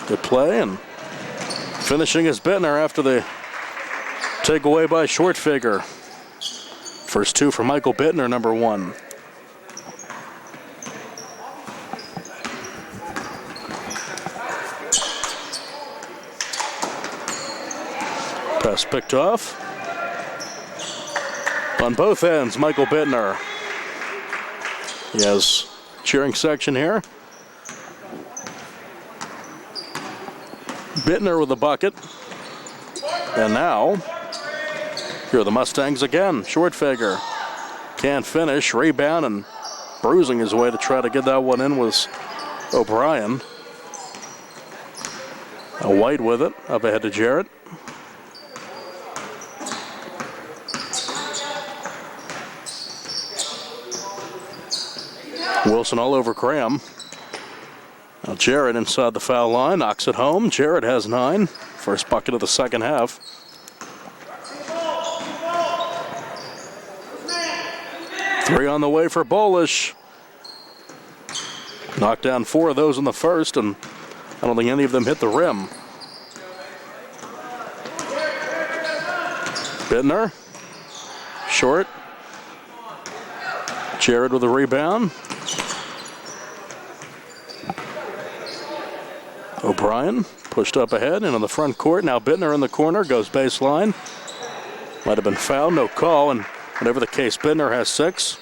Good play, and finishing is Bittner after the takeaway by Shortfigure. First 2 for Michael Bittner, number 1. Pass picked off. On both ends, Michael Bittner. He has cheering section here. Bittner with the bucket. And now, here are the Mustangs again. Shortfigure can't finish. Rebound and bruising his way to try to get that one in was O'Brien. White with it, up ahead to Jarrett. Wilson all over Graham. Now Jarrett inside the foul line, knocks it home. Jarrett has 9. First bucket of the second half. Three on the way for Bolish. Knocked down 4 of those in the first, and I don't think any of them hit the rim. Bittner, short. Jarrett with a rebound. O'Brien pushed up ahead and in the front court. Now Bittner in the corner, goes baseline. Might have been fouled, no call, and whatever the case, Bittner has 6.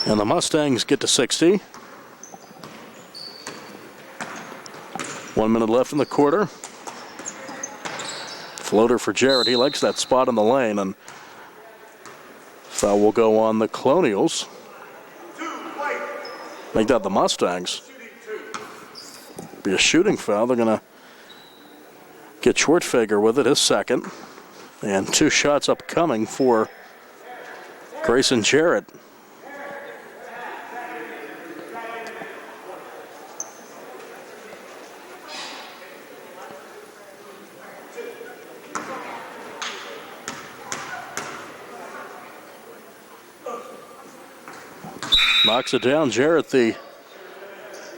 And the Mustangs get to 60. 1 minute left in the quarter. Floater for Jarrett. He likes that spot in the lane, and foul will go on the Colonials. Make that the Mustangs. Be a shooting foul. They're going to get Schwartfeger with it, his second. And 2 shots upcoming for Grayson Jarrett. Knocks it down. Jarrett, the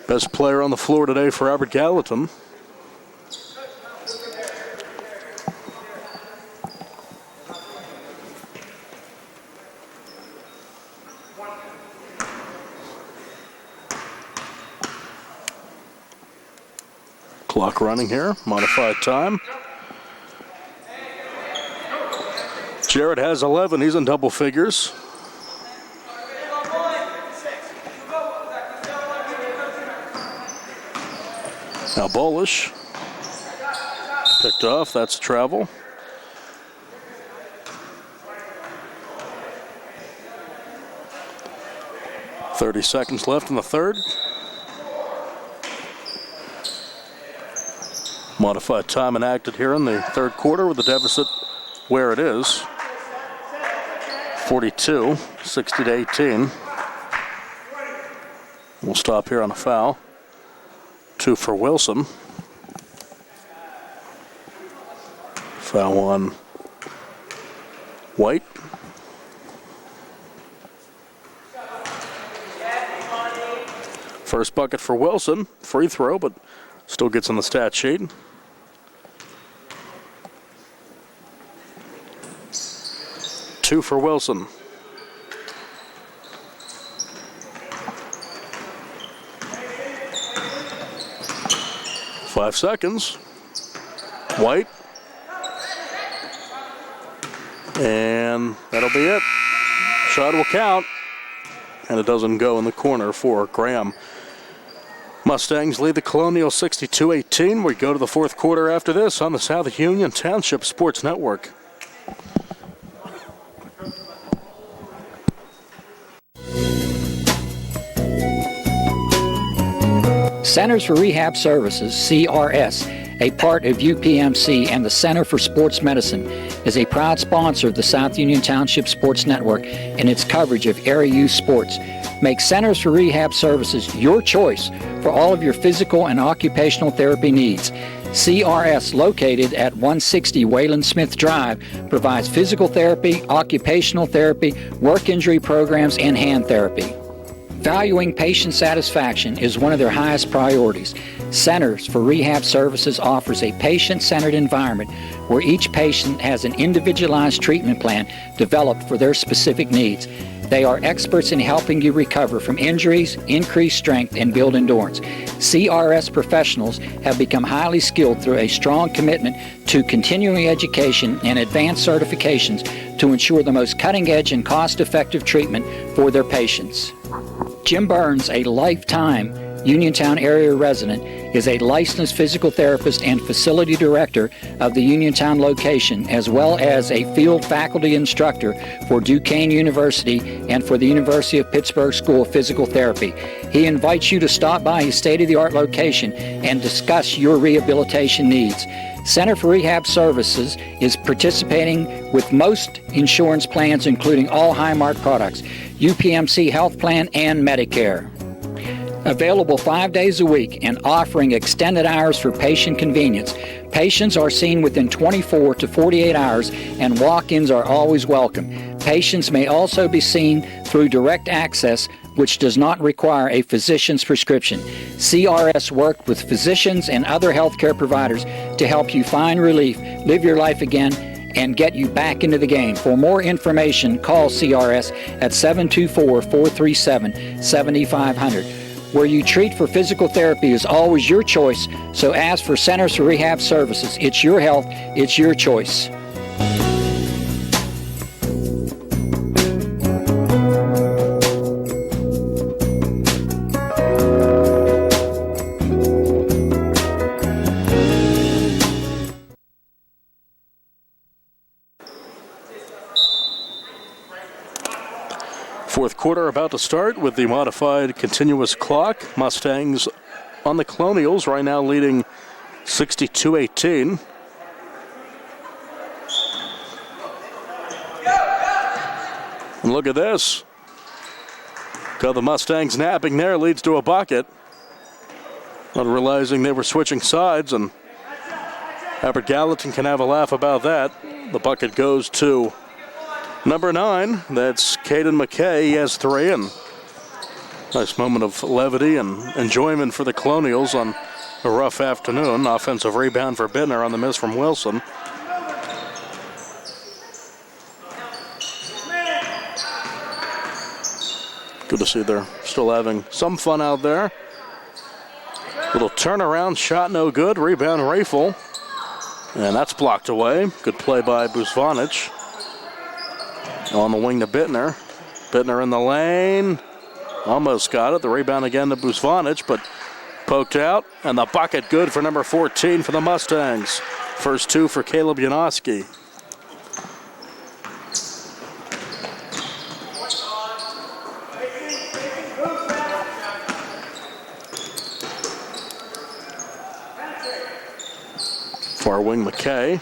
best player on the floor today for Albert Gallatin. Clock running here, modified time. Jarrett has 11, he's in double figures. Now Bolish picked off, that's travel. .30 seconds left in the third. Modified time enacted here in the third quarter with the deficit where it is. 42, 60-18. We'll stop here on a foul. 2 for Wilson. Foul on White. First bucket for Wilson. Free throw, but still gets on the stat sheet. Two for Wilson. Five seconds. White. And that'll be it. Shot will count. And it doesn't go in the corner for Graham. Mustangs lead the Colonial 62-18. We go to the fourth quarter after this on the South Union Township Sports Network. Centers for Rehab Services, CRS, a part of UPMC and the Center for Sports Medicine, is a proud sponsor of the South Union Township Sports Network and its coverage of area youth sports. Make Centers for Rehab Services your choice for all of your physical and occupational therapy needs. CRS, located at 160 Wayland Smith Drive, provides physical therapy, occupational therapy, work injury programs, and hand therapy. Valuing patient satisfaction is one of their highest priorities. Centers for Rehab Services offers a patient-centered environment where each patient has an individualized treatment plan developed for their specific needs. They are experts in helping you recover from injuries, increase strength, and build endurance. CRS professionals have become highly skilled through a strong commitment to continuing education and advanced certifications to ensure the most cutting-edge and cost-effective treatment for their patients. Jim Burns, a lifetime Uniontown area resident, is a licensed physical therapist and facility director of the Uniontown location, as well as a field faculty instructor for Duquesne University and for the University of Pittsburgh School of Physical Therapy. He invites you to stop by his state-of-the-art location and discuss your rehabilitation needs. Center for Rehab Services is participating with most insurance plans, including all Highmark products, UPMC Health Plan, and Medicare. Available 5 days a week and offering extended hours for patient convenience. Patients are seen within 24 to 48 hours and walk-ins are always welcome. Patients may also be seen through direct access, which does not require a physician's prescription. CRS worked with physicians and other healthcare providers to help you find relief, live your life again, and get you back into the game. For more information, call CRS at 724-437-7500. Where you treat for physical therapy is always your choice, so ask for Centers for Rehab Services. It's your health, it's your choice. Fourth quarter about to start with the modified continuous clock. Mustangs on the Colonials right now leading 62-18. And look at this. Got the Mustangs napping there, leads to a bucket. Not realizing they were switching sides, and Albert Gallatin can have a laugh about that. The bucket goes to number 9. That's Caden McKay. He has 3, and nice moment of levity and enjoyment for the Colonials on a rough afternoon. Offensive rebound for Bittner on the miss from Wilson. Good to see they're still having some fun out there. Little turnaround, shot no good. Rebound, Rafel. And that's blocked away. Good play by Buzvanic. On the wing to Bittner. Bittner in the lane. Almost got it. The rebound again to Buzvanic, but poked out. And the bucket good for number 14 for the Mustangs. First 2 for Caleb Janoski. Far wing McKay.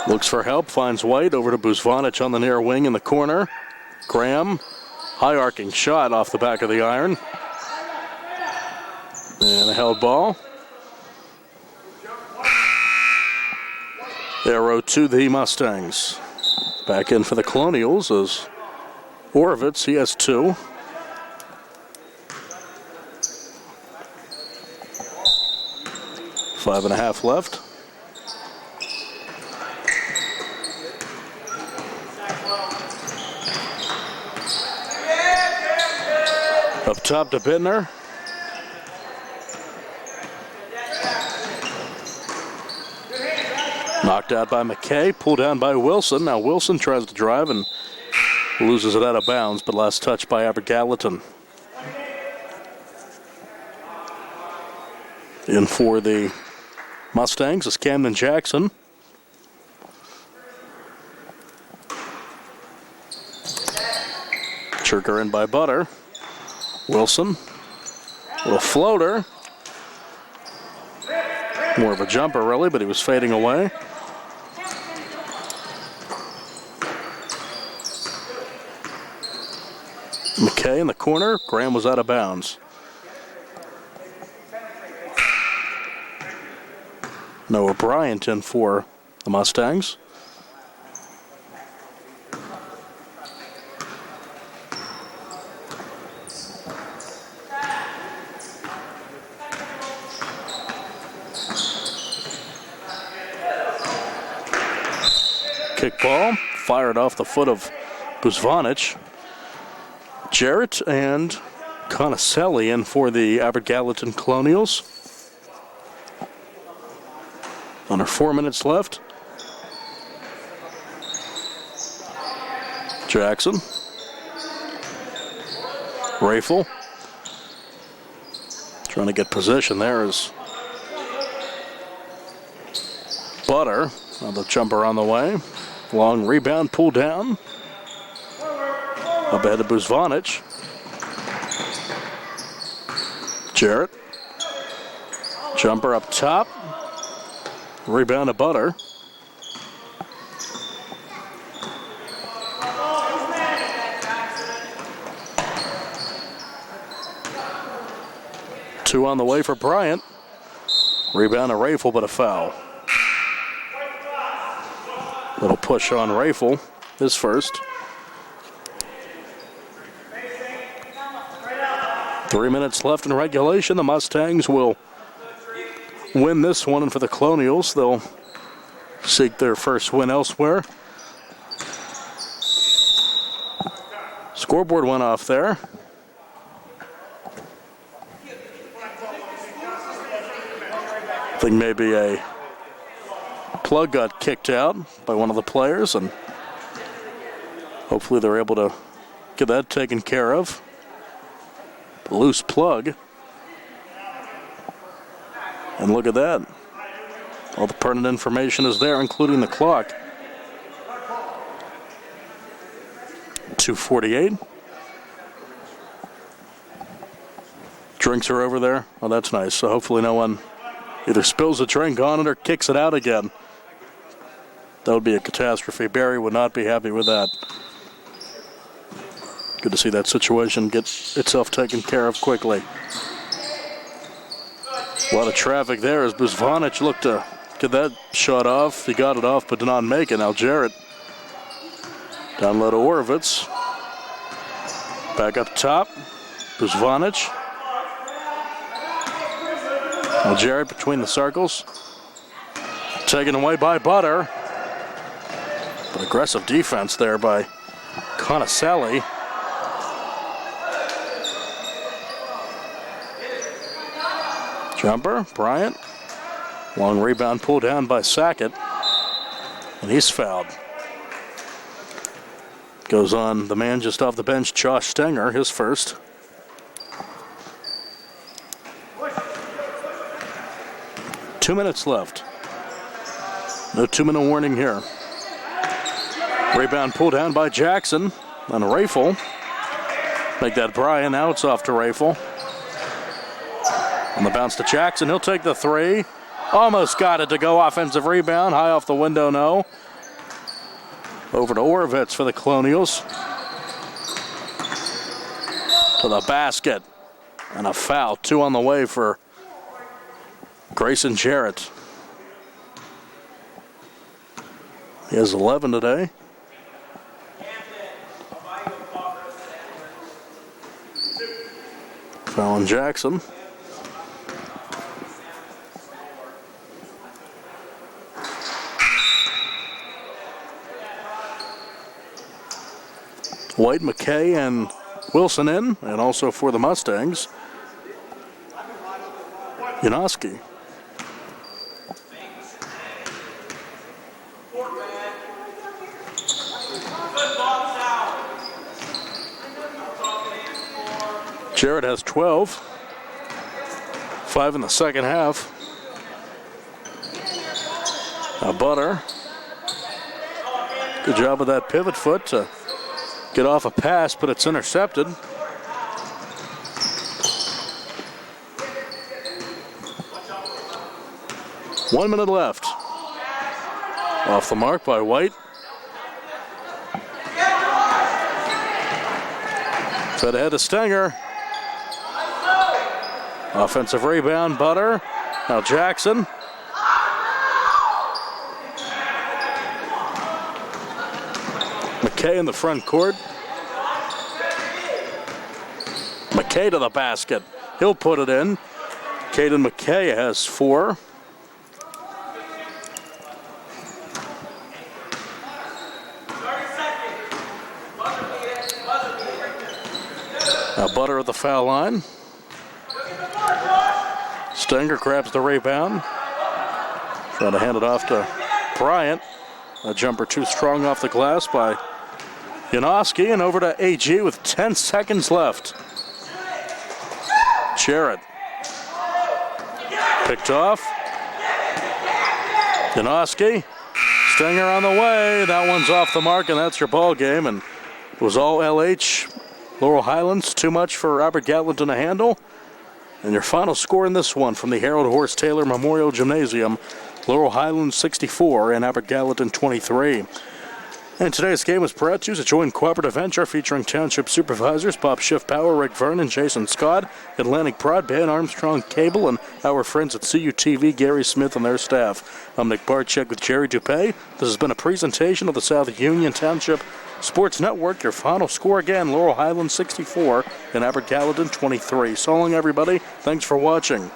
Looks for help, finds White over to Buzvanic on the near wing in the corner. Graham, high arcing shot off the back of the iron. And a held ball. Arrow to the Mustangs. Back in for the Colonials is Orovitz, he has 2. Five and a half left. Up top to Bittner. Knocked out by McKay, pulled down by Wilson. Now Wilson tries to drive and loses it out of bounds, but last touch by Albert Gallatin. In for the Mustangs is Camden Jackson. Chirker in by Butter. Wilson. Little floater. More of a jumper, really, but he was fading away. McKay in the corner. Graham was out of bounds. Noah Bryant in for the Mustangs. Kick ball, fired off the foot of Buzvanic. Jarrett and Conacelli in for the Albert Gallatin Colonials. Under 4 minutes left. Jackson. Rafel. Trying to get position there is Butter. Another jumper on the way. Long rebound, pull down. Up ahead of Buzvanic. Jarrett. Jumper up top. Rebound to Butter. Two on the way for Bryant. Rebound to Rafel, but a foul. Little push on Rafel, his first. 3 minutes left in regulation. The Mustangs will win this one, and for the Colonials, they'll seek their first win elsewhere. Scoreboard went off there. I think maybe a plug got kicked out by one of the players, and hopefully they're able to get that taken care of. Loose plug. And look at that. All the pertinent information is there, including the clock. 2:48. Drinks are over there. Oh, that's nice. So hopefully no one either spills a drink on it or kicks it out again. That would be a catastrophe. Barry would not be happy with that. Good to see that situation get itself taken care of quickly. A lot of traffic there as Buzvanic looked to get that shot off. He got it off but did not make it. Now Jarrett down low to Orovitz. Back up top. Buzvanic. Now Jarrett between the circles. Taken away by Butter. But aggressive defense there by Conaselli. Jumper, Bryant. Long rebound pulled down by Sackett. And he's fouled. Goes on the man just off the bench, Josh Stenger, his first. Two minutes left. No 2-minute warning here. Rebound pulled down by Jackson on Rafel. Make that Bryan. Now it's off to Rafel. On the bounce to Jackson. He'll take the three. Almost got it to go. Offensive rebound. High off the window, no. Over to Orovitz for the Colonials. To the basket. And a foul. 2 on the way for Grayson Jarrett. He has 11 today. Foul on Jackson. White, McKay, and Wilson in, and also for the Mustangs, Janoski. Jarrett has 12. 5 in the second half. Now Butter. Good job with that pivot foot to get off a pass, but it's intercepted. One minute left. Off the mark by White. Fed ahead to Stenger. Offensive rebound, Butter. Now Jackson. McKay in the front court. McKay to the basket. He'll put it in. Caden McKay has 4. Now Butter at the foul line. Stenger grabs the rebound. Trying to hand it off to Bryant. A jumper too strong off the glass by Janoski, and over to AG with 10 seconds left. Jarrett. Picked off. Janoski. Stenger on the way. That one's off the mark, and that's your ball game. And it was all LH. Laurel Highlands, too much for Albert Gallatin to handle. And your final score in this one from the Harold Horse Taylor Memorial Gymnasium, Laurel Highlands 64 and Albert Gallatin 23. And today's game was brought to you as a joint cooperative venture featuring Township Supervisors Bob Schiff-Power, Rick Vernon, Jason Scott, Atlantic Broadband, Armstrong Cable, and our friends at CUTV, Gary Smith and their staff. I'm Nick Barczyk with Jerry Dupay. This has been a presentation of the South Union Township Sports Network. Your final score again, Laurel Highlands 64 and Albert Gallatin 23. So long, everybody. Thanks for watching.